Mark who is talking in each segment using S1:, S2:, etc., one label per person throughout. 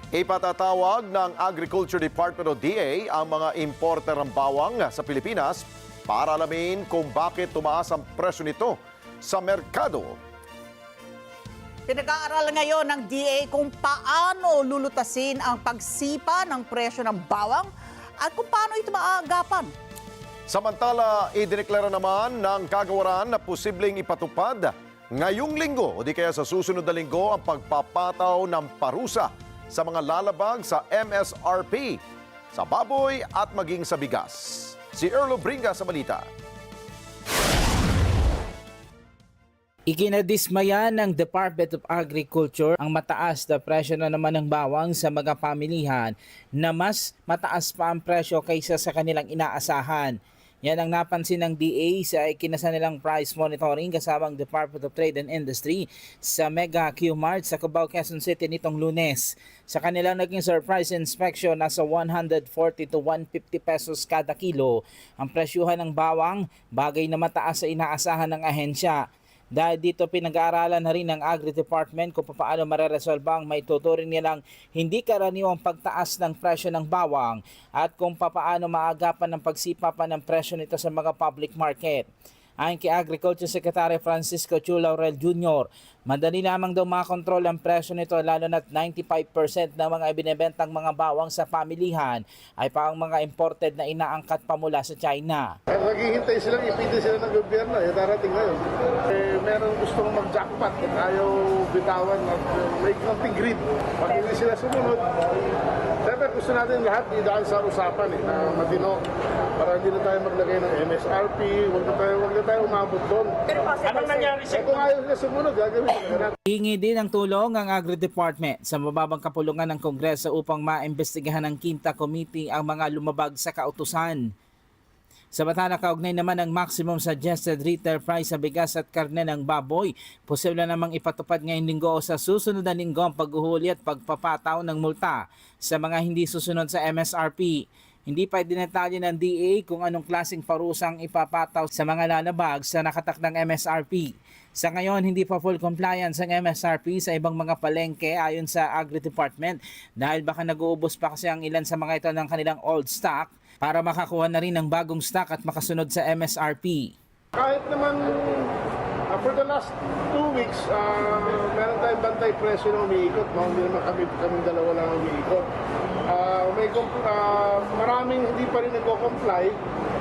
S1: Ipatatawag ng Agriculture Department o DA ang mga importer ng bawang sa Pilipinas para alamin kung bakit tumaas ang presyo nito sa merkado.
S2: Pinag-aaralan ngayon ng DA kung paano lulutasin ang pagsipa ng presyo ng bawang at kung paano ito maagapan.
S1: Samantala, idineklara naman ng kagawaran na posibleng ipatupad ngayong linggo o di kaya sa susunod na linggo ang pagpapataw ng parusa sa mga lalabag sa MSRP, sa baboy at maging sa bigas. Si Erlo Bringa sa balita.
S3: Ikinadismaya ng Department of Agriculture ang mataas na presyo na naman ng bawang sa mga pamilihan na mas mataas pa ang presyo kaysa sa kanilang inaasahan. Yan ang napansin ng DA sa ikinasa nilang price monitoring kasamang Department of Trade and Industry sa Mega Q-Mart sa Cubao, Quezon City nitong Lunes. Sa kanilang naging surprise inspection, nasa 140 to 150 pesos kada kilo ang presyuhan ng bawang, bagay na mataas sa inaasahan ng ahensya. Dahil dito pinag-aaralan na rin ng Agri Department kung paano mareresolba ang may tuturing nilang hindi karaniwang pagtaas ng presyo ng bawang at kung paano maagapan ng pagsipa pa ng presyo nito sa mga public market. Ayon kay Agriculture Secretary Francisco Chu Laurel Jr., madali lamang daw makontrol ang presyo nito lalo na't 95% ng mga ibinebentang mga bawang sa pamilihan ay pang mga imported na inaangkat pa mula sa China.
S4: Naghihintay silang ipindi sila ng gobyerno, darating ngayon. Meron gustong mag-jackpot, ayaw bitawan, may konting greed. Pag hindi sila sumunod, siyempre gusto natin lahat idaan sa usapan na matino. Para hindi na tayo maglagay ng MSRP, huwag na tayo umabot doon. Anong nangyari sa kung ayaw nila sumunod, gagawin na natin.
S3: Hingi din ng tulong ang Agri Department sa mababang kapulungan ng Kongreso upang maimbestigahan ng Quinta Committee ang mga lumabag sa kautusan. Samantala, kaugnay naman ang maximum suggested retail price sa bigas at karne ng baboy. Posible namang ipatupad ngayong linggo o sa susunod na linggo ang paghuhuli at pagpapataw ng multa sa mga hindi susunod sa MSRP. Hindi pa dinetalye ng DA kung anong klaseng parusang ipapataw sa mga lalabag sa nakatak ng MSRP. Sa ngayon, hindi pa full compliance ang MSRP sa ibang mga palengke ayon sa Agri Department dahil baka nag-uubos pa kasi ang ilan sa mga ito ng kanilang old stock para makakuha na rin ng bagong stock at makasunod sa MSRP.
S4: Kahit naman for the last 2 weeks, meron tayong bantay presyo na umiikot. Hindi naman kami dalawa lang umiikot. Maraming hindi pa rin nagko-comply.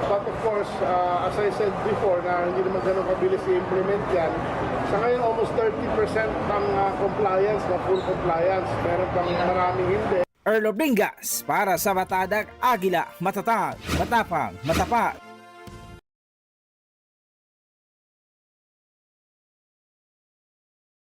S4: But of course, as I said before, na hindi naman ganun kabilis i-implement yan. Sa ngayon, almost 30% ng compliance, na full compliance. Meron pang maraming hindi.
S3: Erlo Bringas para sa Matadag Agila, matatag, matapang, matapat.